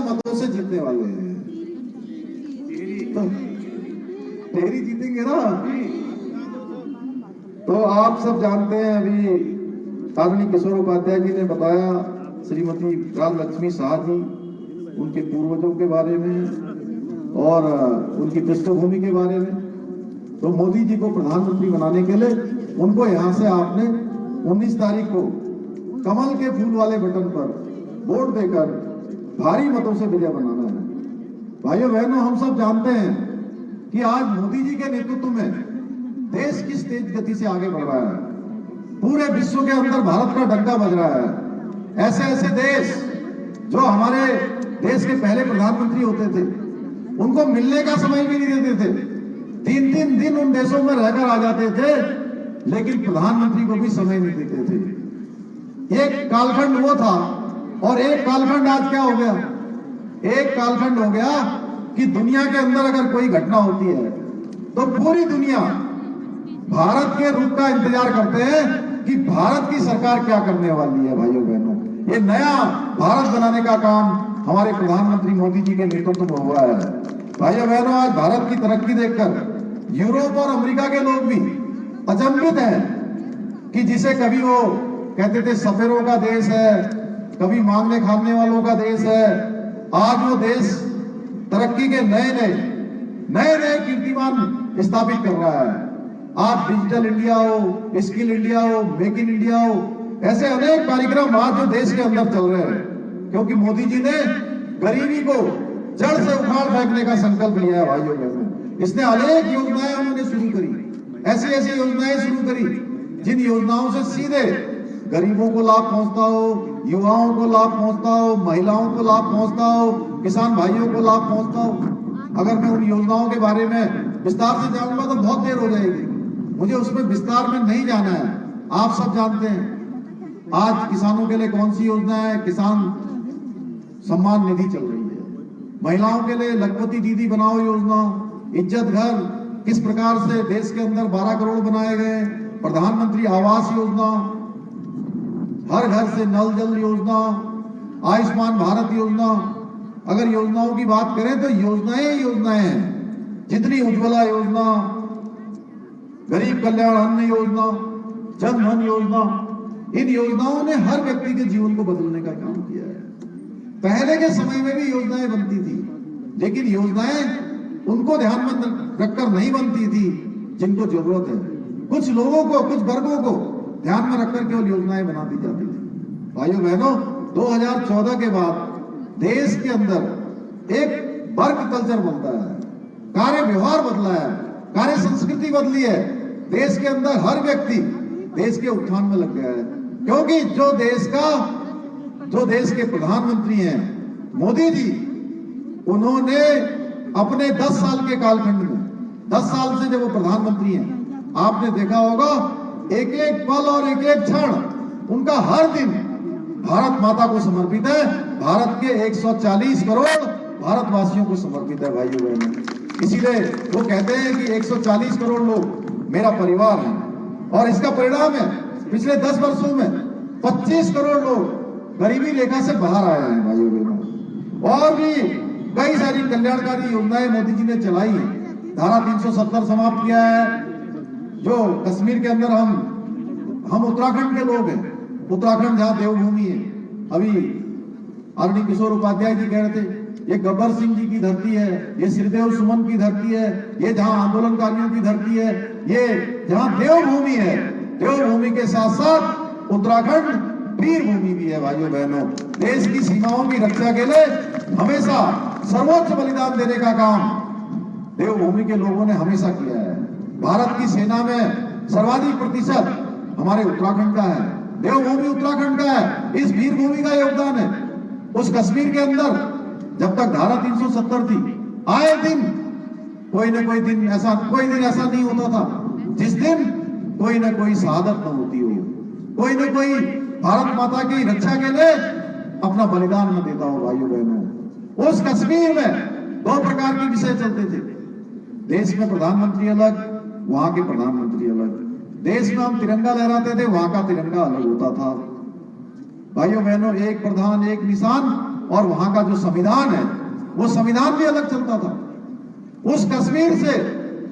मतों से जीतने वाले हैं। तो टेहरी जीतेंगे ना। तो आप सब जानते हैं, अभी आदरणीय किशोर उपाध्याय जी ने बताया, श्रीमती राजलक्ष्मी शाह जी, उनके पूर्वजों के बारे में और उनकी पृष्ठभूमि के बारे में। तो मोदी जी को प्रधानमंत्री बनाने के लिए उनको यहां से आपने 19 तारीख को कमल के फूल वाले बटन पर वोट देकर भारी मतों से विजय बनाना है। भाइयों बहनों, हम सब जानते हैं कि आज मोदी जी के नेतृत्व में देश किस तेज गति से आगे बढ़ रहा है। पूरे विश्व के अंदर भारत का डंका बज रहा है। ऐसे ऐसे देश जो हमारे देश के पहले प्रधानमंत्री होते थे, उनको मिलने का समय भी नहीं देते थे। 3-3 दिन उन देशों में रहकर आ जाते थे, लेकिन प्रधानमंत्री को भी समय नहीं देते थे। एक कालखंड वो था, और एक कालखंड आज क्या हो गया? एक कालखंड हो गया कि दुनिया के अंदर अगर कोई घटना होती है तो पूरी दुनिया भारत के रूप का इंतजार करते हैं कि भारत की सरकार क्या करने वाली है। भाइयों बहनों, ये नया भारत बनाने का काम हमारे प्रधानमंत्री मोदी जी के नेतृत्व में हुआ है। भाइयों बहनों, आज भारत की तरक्की देखकर यूरोप और अमेरिका के लोग भी अचंभित हैं कि जिसे कभी वो कहते थे सफेरों का देश है, कभी मांगने खाने वालों का देश है, आज वो देश तरक्की के नए कीर्तिमान स्थापित कर रहा है। आज डिजिटल इंडिया हो, स्किल इंडिया हो, मेक इन इंडिया हो, ऐसे अनेक कार्यक्रम आज जो देश के अंदर चल रहे हैं, क्योंकि मोदी जी ने गरीबी को जड़ से उखाड़ फेंकने का संकल्प लिया है। भाइयों बहनों, इसने अनेक योजनाएं उन्होंने शुरू करी, ऐसी ऐसी योजनाएं शुरू करी जिन योजनाओं से सीधे गरीबों को लाभ पहुंचता हो, युवाओं को लाभ पहुंचता हो, महिलाओं को लाभ पहुंचता हो, किसान भाइयों को लाभ पहुंचता हो। अगर मैं उन योजनाओं के बारे में विस्तार से जाऊंगा तो बहुत देर हो जाएगी, मुझे उसमें विस्तार में नहीं जाना है। आप सब जानते हैं आज किसानों के लिए कौन सी योजना है। किसान सम्मान निधि चल रही है, महिलाओं के लिए लखपति दीदी बनाओ योजना, इज्जत घर किस प्रकार से देश के अंदर 12 करोड़ बनाए गए, प्रधानमंत्री आवास योजना, हर घर से नल जल योजना, आयुष्मान भारत योजना। अगर योजनाओं की बात करें तो योजनाएं हैं, जितनी उज्ज्वला योजना, गरीब कल्याण अन्न योजना, जन धन योजना, इन योजनाओं ने हर व्यक्ति के जीवन को बदलने का काम किया है। पहले के समय में भी योजनाएं बनती थी, लेकिन योजनाएं उनको ध्यान में रखकर नहीं बनती थी जिनको जरूरत है। कुछ लोगों को, कुछ वर्गों को ध्यान में रखकर केवल योजनाएं बना दी जाती थी। भाइयों बहनों, 2014 के बाद देश के अंदर एक वर्क कल्चर बनता है, कार्य व्यवहार बदला है, कार्य संस्कृति बदली है। देश के अंदर हर व्यक्ति देश के उत्थान में लग गया है, क्योंकि जो देश के प्रधानमंत्री हैं मोदी जी, उन्होंने अपने 10 साल के कालखंड में, 10 साल से जब वो प्रधानमंत्री हैं, आपने देखा होगा एक एक पल और एक एक क्षण उनका हर दिन भारत माता को समर्पित है, भारत के 140 करोड़ भारतवासियों को समर्पित है। भाइयों बहनों, इसीलिए वो कहते हैं कि 140 करोड़ लोग मेरा परिवार है, और इसका परिणाम है पिछले 10 वर्षों में 25 करोड़ लोग गरीबी रेखा से बाहर आए हैं। भाइयों बहनों, और भी कई सारी कल्याणकारी योजनाएं मोदी जी ने चलाई है। धारा 370 समाप्त किया है। जो कश्मीर के अंदर हम उत्तराखंड के लोग हैं, उत्तराखंड जहां देवभूमि है, अभी आदरणीय किशोर उपाध्याय जी कह रहे थे, ये गब्बर सिंह जी की धरती है, ये श्रीदेव सुमन की धरती है, ये जहां आंदोलनकारियों की धरती है, ये जहां देवभूमि है, देवभूमि के साथ साथ उत्तराखंड वीर भूमि भी है। भाइयों बहनों, देश की सीमाओं की रक्षा के लिए हमेशा सर्वोच्च बलिदान देने का काम देवभूमि के लोगों ने हमेशा किया है। भारत की सेना में सर्वाधिक प्रतिशत हमारे उत्तराखंड का है, देवभूमि उत्तराखंड का है, इस वीर भूमि का योगदान है। उस कश्मीर के अंदर जब तक धारा 370 थी, आए दिन कोई दिन ऐसा नहीं होता था जिस दिन कोई न कोई शहादत न होती हो, कोई न कोई भारत माता की रक्षा के लिए अपना बलिदान न देता हो। भाइयों बहनों, उस कश्मीर में 2 प्रकार के विषय चलते थे। देश में प्रधानमंत्री अलग, वहां के प्रधानमंत्री अलग। देश में हम तिरंगा लहराते थे, वहां का तिरंगा अलग होता था। भाइयों बहनों, एक प्रधान एक निशान और वहां का जो संविधान है वो संविधान भी अलग चलता था। उस कश्मीर से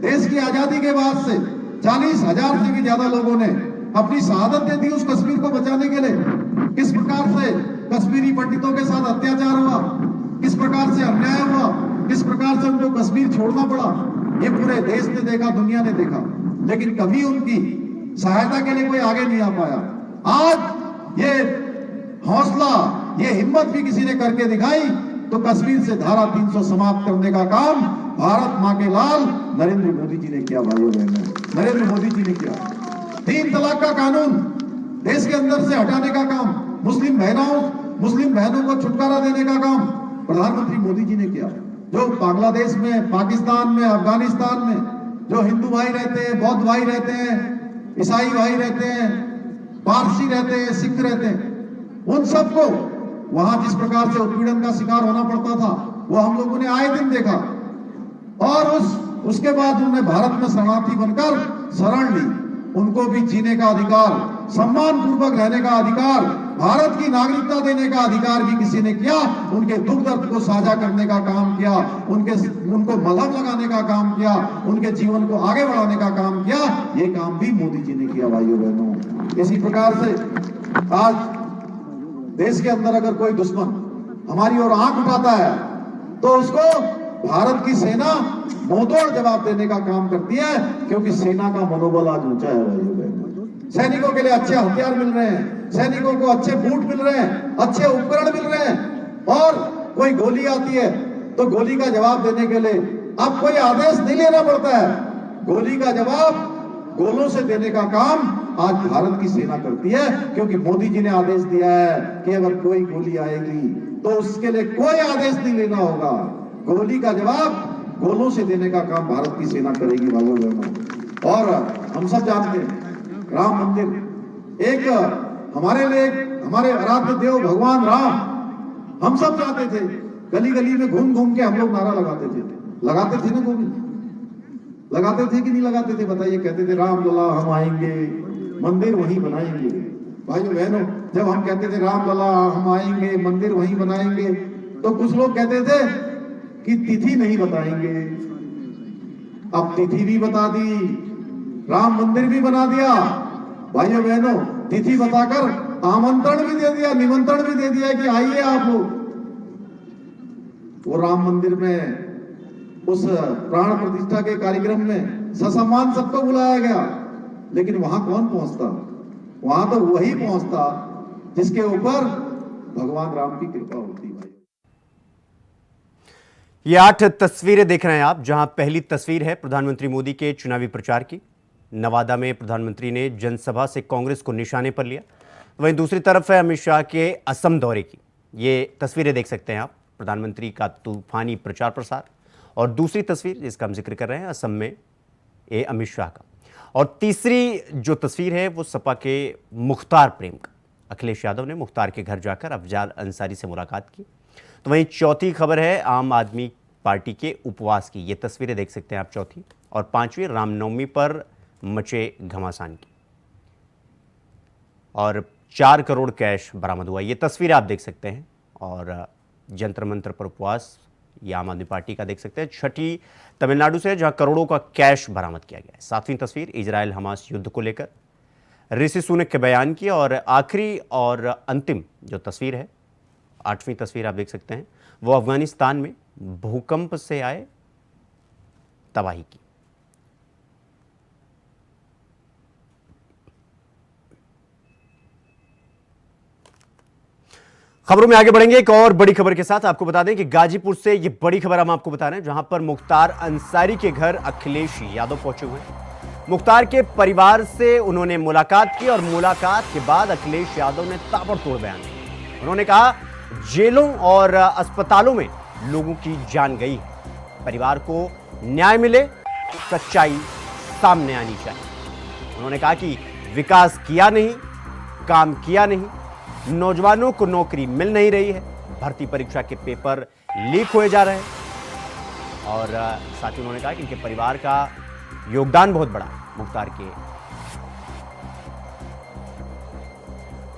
देश की आजादी के बाद से 40,000 से भी ज्यादा लोगों ने अपनी शहादत दे दी उस कश्मीर को बचाने के लिए। किस प्रकार से कश्मीरी पंडितों के साथ अत्याचार हुआ, किस प्रकार से अन्याय हुआ, किस प्रकार से उनको कश्मीर छोड़ना पड़ा, ये पूरे देश ने देखा, दुनिया ने देखा, लेकिन कभी उनकी सहायता के लिए कोई आगे नहीं आ पाया। आज ये हौसला, ये हिम्मत भी किसी ने करके दिखाई तो कश्मीर से धारा 300 समाप्त करने का काम भारत मां के लाल नरेंद्र मोदी जी ने किया। भाइयों बहनों, नरेंद्र मोदी जी ने किया। 3 तलाक का कानून देश के अंदर से हटाने का काम, मुस्लिम बहनों को छुटकारा देने का काम प्रधानमंत्री मोदी जी ने किया। जो बांग्लादेश में, पाकिस्तान में, अफगानिस्तान में जो हिंदू भाई रहते हैं, बौद्ध भाई रहते हैं, ईसाई भाई रहते हैं, पारसी रहते हैं, सिख रहते हैं, उन सबको वहां जिस प्रकार से उत्पीड़न का शिकार होना पड़ता था वो हम लोगों ने आए दिन देखा। और उसके बाद उन्होंने भारत में शरणार्थी बनकर शरण ली। उनको भी जीने का अधिकार, सम्मान पूर्वक रहने का अधिकार, भारत की नागरिकता देने का अधिकार भी किसी ने किया। उनके दुख दर्द को साझा करने का काम किया, उनको मलहम लगाने का काम किया, उनके जीवन को आगे बढ़ाने का काम किया। ये काम भी मोदी जी ने किया। भाइयों बहनों, इसी प्रकार से आज देश के अंदर अगर कोई दुश्मन हमारी ओर आंख उठाता है तो उसको भारत की सेना मुंहतोड़ जवाब देने का काम करती है, क्योंकि सेना का मनोबल आज ऊंचा है। भाइयों बहनों, सैनिकों के लिए अच्छे हथियार मिल रहे हैं, सैनिकों को अच्छे बूट मिल रहे हैं, अच्छे उपकरण मिल रहे हैं, और कोई गोली आती है तो गोली का जवाब देने के लिए अब कोई आदेश नहीं लेना पड़ता है। गोली का जवाब गोलों से देने का काम आज भारत की सेना करती है, क्योंकि मोदी जी ने आदेश दिया है कि अगर कोई गोली आएगी तो उसके लिए कोई आदेश नहीं लेना होगा। गोली का जवाब गोलों से देने का काम भारत की सेना करेगी। भाइयों बहनों, और हम सब जानते हैं राम मंदिर एक हमारे लिए, हमारे आराध्य देव भगवान राम, हम सब चाहते थे। गली गली में घूम घूम के हम लोग नारा लगाते थे ना गोविंद? लगाते थे कि नहीं लगाते थे? बताइए। कहते थे राम लला हम आएंगे, मंदिर वहीं बनाएंगे। भाइयों बहनों, जब हम कहते थे राम लला हम आएंगे, मंदिर वहीं बनाएंगे, तो कुछ लोग कहते थे कि तिथि नहीं बताएंगे। अब तिथि भी बता दी, राम मंदिर भी बना दिया। भाइयों बहनों, तिथि बताकर आमंत्रण भी दे दिया, निमंत्रण भी दे दिया कि आइए आप लोग। वो राम मंदिर में उस प्राण प्रतिष्ठा के कार्यक्रम में ससम्मान सबको बुलाया गया, लेकिन वहां कौन पहुंचता? वहां तो वही पहुंचता जिसके ऊपर भगवान राम की कृपा होती। भाई, ये 8 तस्वीरें देख रहे हैं आप, जहां पहली तस्वीर है प्रधानमंत्री मोदी के चुनावी प्रचार की। नवादा में प्रधानमंत्री ने जनसभा से कांग्रेस को निशाने पर लिया। वहीं दूसरी तरफ है अमित शाह के असम दौरे की। ये तस्वीरें देख सकते हैं आप, प्रधानमंत्री का तूफानी प्रचार प्रसार। और दूसरी तस्वीर जिसका हम जिक्र कर रहे हैं असम में, ये अमित शाह का। और तीसरी जो तस्वीर है वो सपा के मुख्तार प्रेम का। अखिलेश यादव ने मुख्तार के घर जाकर अफजाल अंसारी से मुलाकात की। तो वहीं चौथी खबर है आम आदमी पार्टी के उपवास की। ये तस्वीरें देख सकते हैं आप, चौथी। और पांचवी रामनवमी पर मचे घमासान की। और 4 करोड़ कैश बरामद हुआ, ये तस्वीर आप देख सकते हैं। और जंतर मंतर पर उपवास, ये आम आदमी पार्टी का देख सकते हैं। छठी तमिलनाडु से, जहां करोड़ों का कैश बरामद किया गया है। 7वीं तस्वीर इजराइल हमास युद्ध को लेकर ऋषि सुनक के बयान की। और आखिरी और अंतिम जो तस्वीर है, 8वीं तस्वीर आप देख सकते हैं, वो अफगानिस्तान में भूकंप से आए तबाही की। खबरों में आगे बढ़ेंगे एक और बड़ी खबर के साथ। आपको बता दें कि गाजीपुर से ये बड़ी खबर हम आपको बता रहे हैं, जहां पर मुख्तार अंसारी के घर अखिलेश यादव पहुंचे हुए हैं। मुख्तार के परिवार से उन्होंने मुलाकात की और मुलाकात के बाद अखिलेश यादव ने ताबड़तोड़ बयान दिया। उन्होंने कहा जेलों और अस्पतालों में लोगों की जान गई है, परिवार को न्याय मिले, सच्चाई सामने आनी चाहिए। उन्होंने कहा कि विकास किया नहीं, काम किया नहीं, नौजवानों को नौकरी मिल नहीं रही है, भर्ती परीक्षा के पेपर लीक हुए जा रहे हैं। और साथ ही उन्होंने कहा कि इनके परिवार का योगदान बहुत बड़ा मुख्तार के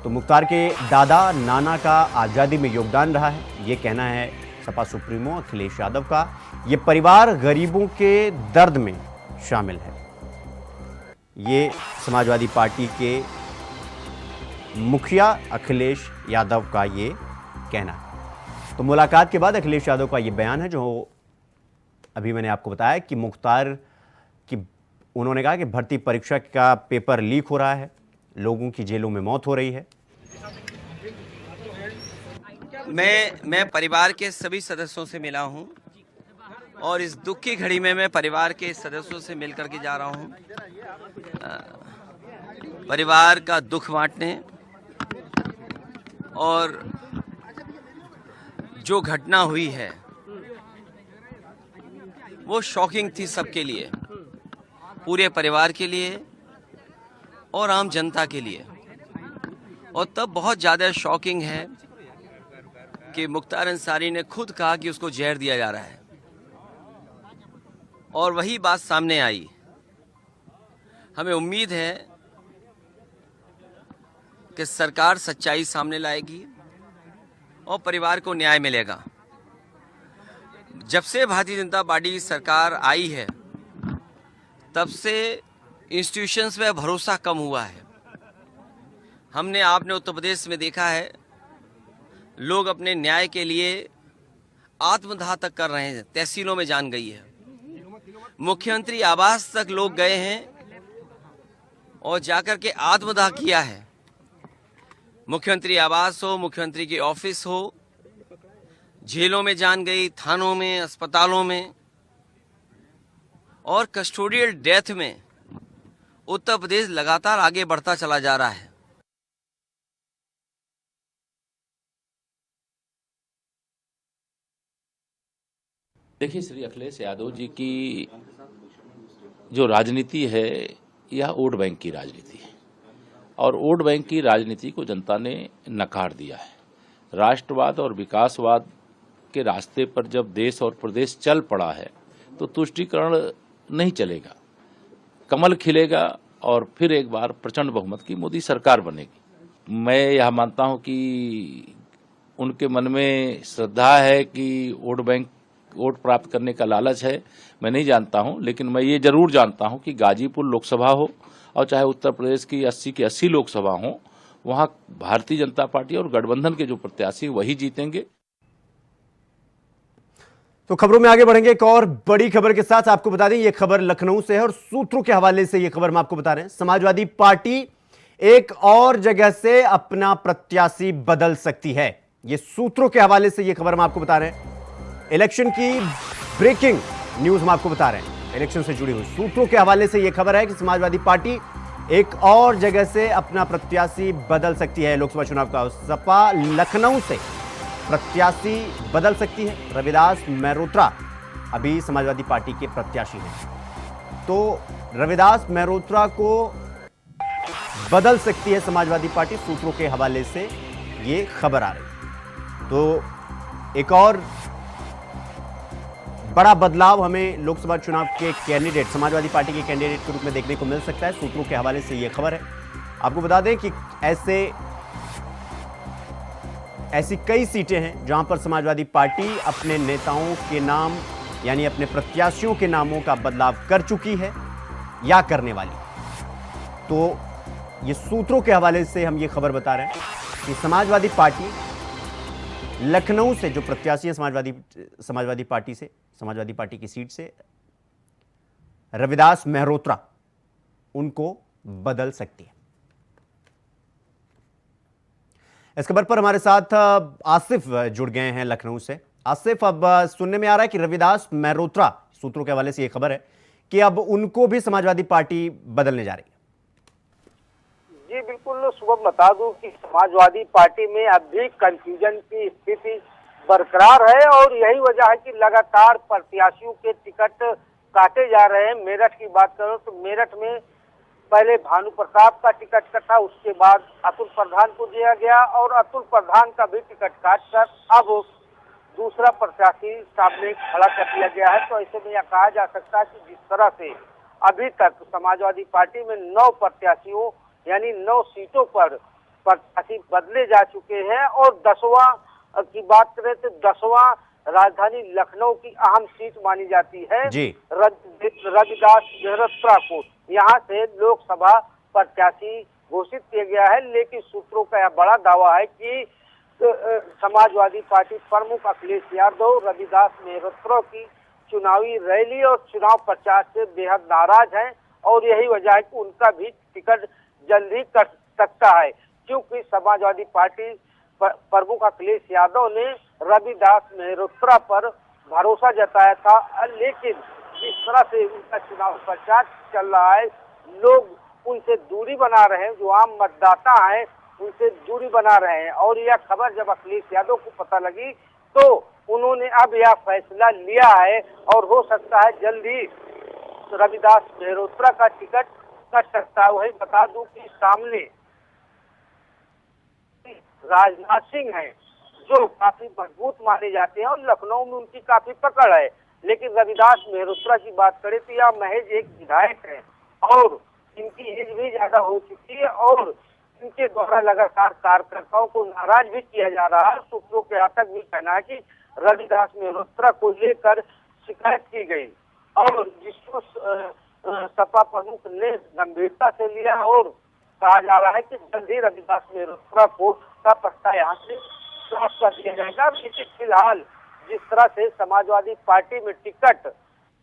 तो मुख्तार के दादा नाना का आज़ादी में योगदान रहा है, ये कहना है सपा सुप्रीमो अखिलेश यादव का। ये परिवार गरीबों के दर्द में शामिल है, ये समाजवादी पार्टी के मुखिया अखिलेश यादव का ये कहना है। तो मुलाकात के बाद अखिलेश यादव का ये बयान है जो अभी मैंने आपको बताया कि मुख्तार की उन्होंने कहा कि भर्ती परीक्षा का पेपर लीक हो रहा है, लोगों की जेलों में मौत हो रही है। मैं परिवार के सभी सदस्यों से मिला हूं और इस दुख की घड़ी में मैं परिवार के सदस्यों से मिलकर के जा रहा हूं, परिवार का दुख बांटने। और जो घटना हुई है वो शॉकिंग थी सबके लिए, पूरे परिवार के लिए और आम जनता के लिए। और तब बहुत ज़्यादा शॉकिंग है कि मुख्तार अंसारी ने खुद कहा कि उसको जहर दिया जा रहा है और वही बात सामने आई। हमें उम्मीद है कि सरकार सच्चाई सामने लाएगी और परिवार को न्याय मिलेगा। जब से भारतीय जनता पार्टी की सरकार आई है तब से इंस्टीट्यूशंस में भरोसा कम हुआ है। आपने उत्तर प्रदेश में देखा है, लोग अपने न्याय के लिए आत्मदाह तक कर रहे हैं, तहसीलों में जान गई है। मुख्यमंत्री आवास तक लोग गए हैं और जाकर के आत्मदाह किया है। मुख्यमंत्री आवास हो, मुख्यमंत्री की ऑफिस हो, जेलों में जान गई, थानों में, अस्पतालों में। और कस्टोडियल डेथ में उत्तर प्रदेश लगातार आगे बढ़ता चला जा रहा है। देखिए, श्री अखिलेश यादव जी की जो राजनीति है यह वोट बैंक की राजनीति है और वोट बैंक की राजनीति को जनता ने नकार दिया है। राष्ट्रवाद और विकासवाद के रास्ते पर जब देश और प्रदेश चल पड़ा है तो तुष्टीकरण नहीं चलेगा, कमल खिलेगा और फिर एक बार प्रचंड बहुमत की मोदी सरकार बनेगी। मैं यह मानता हूं कि उनके मन में श्रद्धा है कि वोट प्राप्त करने का लालच है, मैं नहीं जानता हूं, लेकिन मैं ये जरूर जानता हूं कि गाजीपुर लोकसभा हो और चाहे उत्तर प्रदेश की 80 की 80 लोकसभा हो, वहां भारतीय जनता पार्टी और गठबंधन के जो प्रत्याशी वही जीतेंगे। तो खबरों में आगे बढ़ेंगे। एक और बड़ी खबर के साथ आपको बता दें, यह खबर लखनऊ से है और सूत्रों के हवाले से यह खबर हम आपको बता रहे हैं। समाजवादी पार्टी एक और जगह से अपना प्रत्याशी बदल सकती है, यह सूत्रों के हवाले से यह खबर हम आपको बता रहे हैं। इलेक्शन की ब्रेकिंग न्यूज हम आपको बता रहे हैं, इलेक्शन से जुड़ी हुई सूत्रों के हवाले से यह खबर है कि समाजवादी पार्टी एक और जगह से अपना प्रत्याशी बदल सकती है। लोकसभा चुनाव का सपा लखनऊ से प्रत्याशी बदल सकती है। रविदास मेहरोत्रा अभी समाजवादी पार्टी के प्रत्याशी हैं, तो रविदास मेहरोत्रा को बदल सकती है समाजवादी पार्टी, सूत्रों के हवाले से ये खबर आ रही। तो एक और बड़ा बदलाव हमें लोकसभा चुनाव के कैंडिडेट, समाजवादी पार्टी के कैंडिडेट के रूप में देखने को मिल सकता है, सूत्रों के हवाले से यह खबर है। आपको बता दें कि ऐसी कई सीटें हैं जहां पर समाजवादी पार्टी अपने नेताओं के नाम यानी अपने प्रत्याशियों के नामों का बदलाव कर चुकी है या करने वाली। तो ये सूत्रों के हवाले से हम ये खबर बता रहे हैं कि समाजवादी पार्टी लखनऊ से जो प्रत्याशी है समाजवादी पार्टी की सीट से रविदास मेहरोत्रा, उनको बदल सकती है। इस खबर पर हमारे साथ आसिफ जुड़ गए हैं लखनऊ से। आसिफ, अब सुनने में आ रहा है कि रविदास मेहरोत्रा, सूत्रों के हवाले से यह खबर है कि अब उनको भी समाजवादी पार्टी बदलने जा रही है। जी बिल्कुल शुभम, बता दूं कि समाजवादी पार्टी में अब भी कंफ्यूजन की स्थिति बरकरार है और यही वजह है कि लगातार प्रत्याशियों के टिकट काटे जा रहे हैं। मेरठ की बात करो तो मेरठ में पहले भानु प्रताप का टिकट कटा, उसके बाद अतुल प्रधान को दिया गया और अतुल प्रधान का भी टिकट काटकर अब दूसरा प्रत्याशी सामने खड़ा कर दिया गया है। तो ऐसे में यह कहा जा सकता है कि जिस तरह से अभी तक समाजवादी पार्टी में 9 प्रत्याशियों यानी 9 सीटों पर प्रत्याशी बदले जा चुके हैं और 10वां की बात करें तो 10वां राजधानी लखनऊ की अहम सीट मानी जाती है जी। रविदास मेहरोत्रा को यहाँ से लोकसभा प्रत्याशी घोषित किया गया है। लेकिन सूत्रों का यह बड़ा दावा है कि समाजवादी पार्टी प्रमुख अखिलेश यादव रविदास मेहरोत्रा की चुनावी रैली और चुनाव प्रचार से बेहद नाराज हैं और यही वजह है कि उनका भी टिकट जल्द ही कट सकता है, क्योंकि समाजवादी पार्टी प्रमुख अखिलेश यादव ने रविदास मेहरोत्रा पर भरोसा जताया था। लेकिन जिस तरह से उनका चुनाव प्रचार चल रहा है, लोग उनसे दूरी बना रहे हैं, जो आम मतदाता हैं उनसे दूरी बना रहे हैं। और यह खबर जब अखिलेश यादव को पता लगी तो उन्होंने अब यह फैसला लिया है और हो सकता है जल्द ही रविदास मेहरोत्रा का टिकट कट सकता है। वही बता दूं कि सामने राजनाथ सिंह हैं जो काफी मजबूत माने जाते हैं और लखनऊ में उनकी काफी पकड़ है। लेकिन रविदास मेहरोत्रा की बात करें तो यह महज एक विधायक है और इनकी एज भी ज्यादा हो चुकी है और इनके द्वारा लगातार कार्यकर्ताओं को नाराज भी किया जा रहा है। सूत्रों के यहाँ तक भी कहना है कि रविदास मेहरोत्रा को लेकर शिकायत की गई और जिसको सपा प्रमुख ने गंभीरता से लिया और कहा जा रहा है कि जल्द ही रविदास मेहरोत्रा को का पत्ता यहाँ से साफ कर दिया जाएगा। लेकिन फिलहाल जिस तरह से समाजवादी पार्टी में टिकट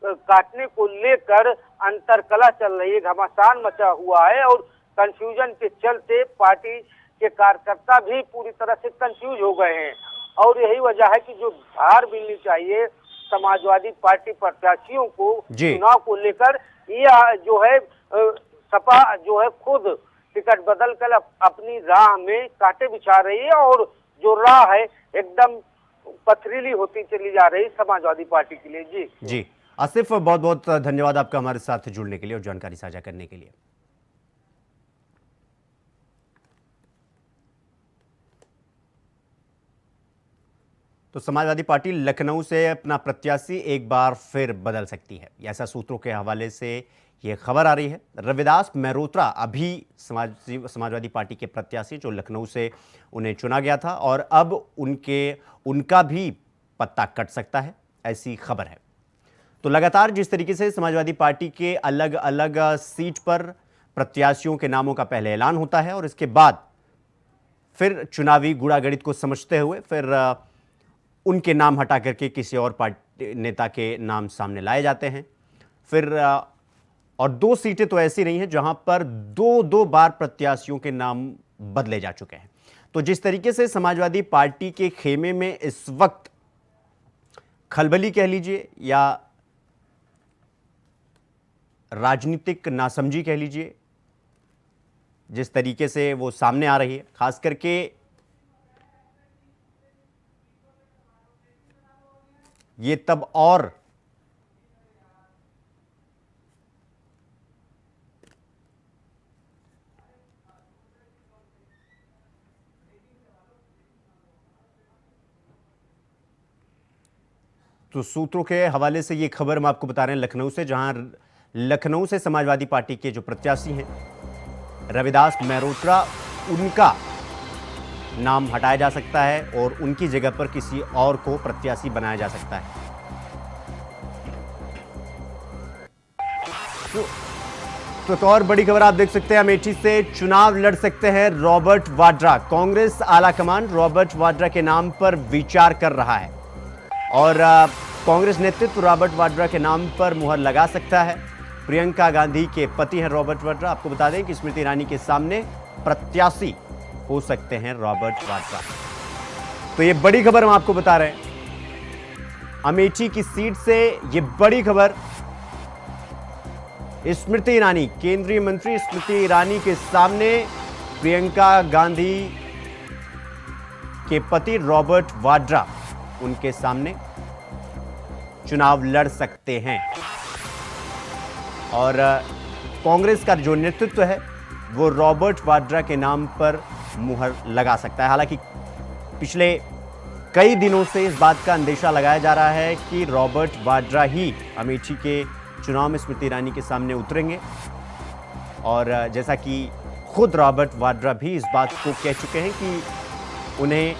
काटने को लेकर अंतरकला चल रही है, घमासान मचा हुआ है और कंफ्यूजन के चलते पार्टी के कार्यकर्ता भी पूरी तरह से कंफ्यूज हो गए हैं और यही वजह है कि जो धार मिलनी चाहिए समाजवादी पार्टी प्रत्याशियों को चुनाव को लेकर, यह जो है सपा जो है खुद टिकट बदल कर अपनी राह में कांटे बिछा रही है और जो राह है एकदम पथरीली होती चली जा रही समाजवादी पार्टी के लिए। जी आसिफ, बहुत बहुत धन्यवाद आपका हमारे साथ जुड़ने के लिए और जानकारी साझा करने के लिए। तो समाजवादी पार्टी लखनऊ से अपना प्रत्याशी एक बार फिर बदल सकती है, ऐसा सूत्रों के हवाले से यह खबर आ रही है। रविदास मेहरोत्रा अभी समाजवादी पार्टी के प्रत्याशी जो लखनऊ से उन्हें चुना गया था और अब उनका भी पत्ता कट सकता है, ऐसी खबर है। तो लगातार जिस तरीके से समाजवादी पार्टी के अलग अलग सीट पर प्रत्याशियों के नामों का पहले ऐलान होता है और इसके बाद फिर चुनावी गुड़ागणित को समझते हुए फिर उनके नाम हटा करके किसी और पार्टी नेता के नाम सामने लाए जाते हैं। फिर और 2 सीटें तो ऐसी रही हैं जहां पर 2 बार प्रत्याशियों के नाम बदले जा चुके हैं। तो जिस तरीके से समाजवादी पार्टी के खेमे में इस वक्त खलबली कह लीजिए या राजनीतिक नासमझी कह लीजिए, जिस तरीके से वो सामने आ रही है, खास करके ये तब और तो सूत्रों के हवाले से ये खबर हम आपको बता रहे हैं लखनऊ से, जहां लखनऊ से समाजवादी पार्टी के जो प्रत्याशी हैं रविदास मेहरोत्रा, उनका नाम हटाया जा सकता है और उनकी जगह पर किसी और को प्रत्याशी बनाया जा सकता है। तो एक और बड़ी खबर आप देख सकते हैं, अमेठी से चुनाव लड़ सकते हैं रॉबर्ट वाड्रा। कांग्रेस आलाकमान रॉबर्ट वाड्रा के नाम पर विचार कर रहा है और कांग्रेस नेतृत्व रॉबर्ट वाड्रा के नाम पर मुहर लगा सकता है। प्रियंका गांधी के पति हैं रॉबर्ट वाड्रा। आपको बता दें कि स्मृति ईरानी के सामने प्रत्याशी हो सकते हैं रॉबर्ट वाड्रा। तो ये बड़ी खबर हम आपको बता रहे हैं अमेठी की सीट से। ये बड़ी खबर स्मृति ईरानी, केंद्रीय मंत्री स्मृति ईरानी के सामने प्रियंका गांधी के पति रॉबर्ट वाड्रा उनके सामने चुनाव लड़ सकते हैं और कांग्रेस का जो नेतृत्व है वो रॉबर्ट वाड्रा के नाम पर मुहर लगा सकता है। हालांकि पिछले कई दिनों से इस बात का अंदेशा लगाया जा रहा है कि रॉबर्ट वाड्रा ही अमेठी के चुनाव में स्मृति ईरानी के सामने उतरेंगे और जैसा कि खुद रॉबर्ट वाड्रा भी इस बात को कह चुके हैं कि उन्हें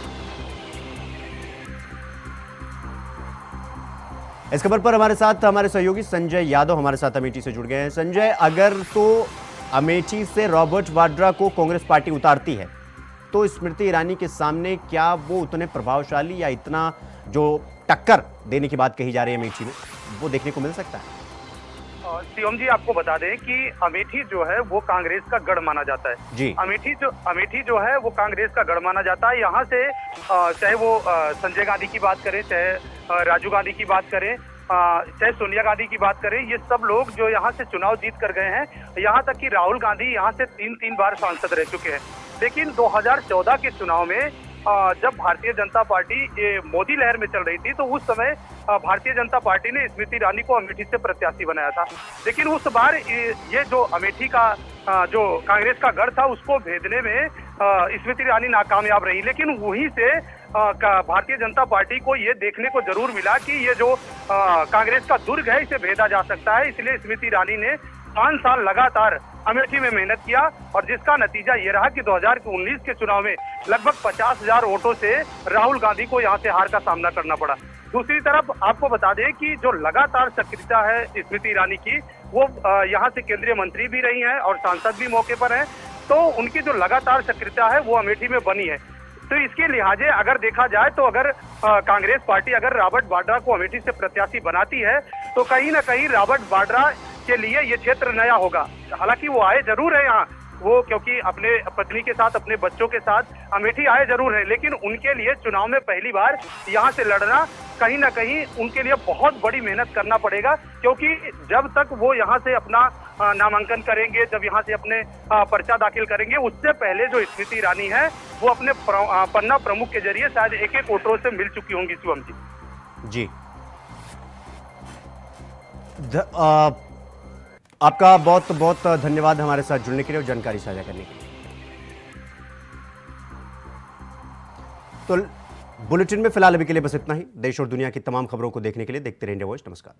इस खबर पर हमारे साथ हमारे सहयोगी संजय यादव हमारे साथ अमेठी से जुड़ गए हैं। संजय, अगर तो अमेठी से रॉबर्ट वाड्रा को कांग्रेस पार्टी उतारती है तो स्मृति ईरानी के सामने क्या वो उतने प्रभावशाली या इतना जो टक्कर देने की बात कही जा रही है अमेठी में, वो देखने को मिल सकता है? शिवम जी, आपको बता दें कि अमेठी जो है वो कांग्रेस का गढ़ माना जाता है जी। अमेठी जो है वो कांग्रेस का गढ़ माना जाता है। यहाँ से चाहे वो संजय गांधी की बात करें, चाहे राजीव गांधी की बात करें, चाहे सोनिया गांधी की बात करें, ये सब लोग जो यहाँ से चुनाव जीत कर गए हैं। यहाँ तक कि राहुल गांधी यहाँ से 3 बार सांसद रह चुके हैं। लेकिन 2014 के चुनाव में जब भारतीय जनता पार्टी मोदी लहर में चल रही थी तो उस समय भारतीय जनता पार्टी ने स्मृति ईरानी को अमेठी से प्रत्याशी बनाया था। लेकिन उस बार ये जो अमेठी का जो कांग्रेस का गढ़ था उसको भेदने में स्मृति ईरानी नाकामयाब रही। लेकिन वहीं से भारतीय जनता पार्टी को ये देखने को जरूर मिला कि ये जो कांग्रेस का दुर्ग है इसे भेदा जा सकता है। इसलिए स्मृति ईरानी ने 5 साल लगातार अमेठी में मेहनत किया और जिसका नतीजा ये रहा कि 2019 के चुनाव में लगभग 50,000 वोटों से राहुल गांधी को यहाँ से हार का सामना करना पड़ा। दूसरी तरफ आपको बता दें कि जो लगातार सक्रियता है स्मृति ईरानी की, वो यहाँ से केंद्रीय मंत्री भी रही हैं और सांसद भी मौके पर हैं, तो उनकी जो लगातार सक्रियता है वो अमेठी में बनी है। तो इसके लिहाजे अगर देखा जाए तो अगर कांग्रेस पार्टी अगर रॉबर्ट वाड्रा को अमेठी से प्रत्याशी बनाती है तो कहीं ना कहीं रॉबर्ट वाड्रा के लिए ये क्षेत्र नया होगा। हालांकि वो आए जरूर है यहाँ, वो क्योंकि अपने पत्नी के साथ अपने बच्चों के साथ अमेठी आए जरूर है, लेकिन उनके लिए चुनाव में पहली बार यहाँ से लड़ना कहीं ना कहीं उनके लिए बहुत बड़ी मेहनत करना पड़ेगा। क्योंकि जब तक वो यहाँ से अपना नामांकन करेंगे, जब यहाँ से अपने पर्चा दाखिल करेंगे, उससे पहले जो स्मृति ईरानी है वो अपने पन्ना प्रमुख के जरिए शायद एक वोटरों से मिल चुकी होंगी। शिवम जी आपका बहुत बहुत धन्यवाद हमारे साथ जुड़ने के लिए और जानकारी साझा करने के लिए। तो बुलेटिन में फिलहाल अभी के लिए बस इतना ही। देश और दुनिया की तमाम खबरों को देखने के लिए देखते रहिए इंडिया वॉइस। नमस्कार।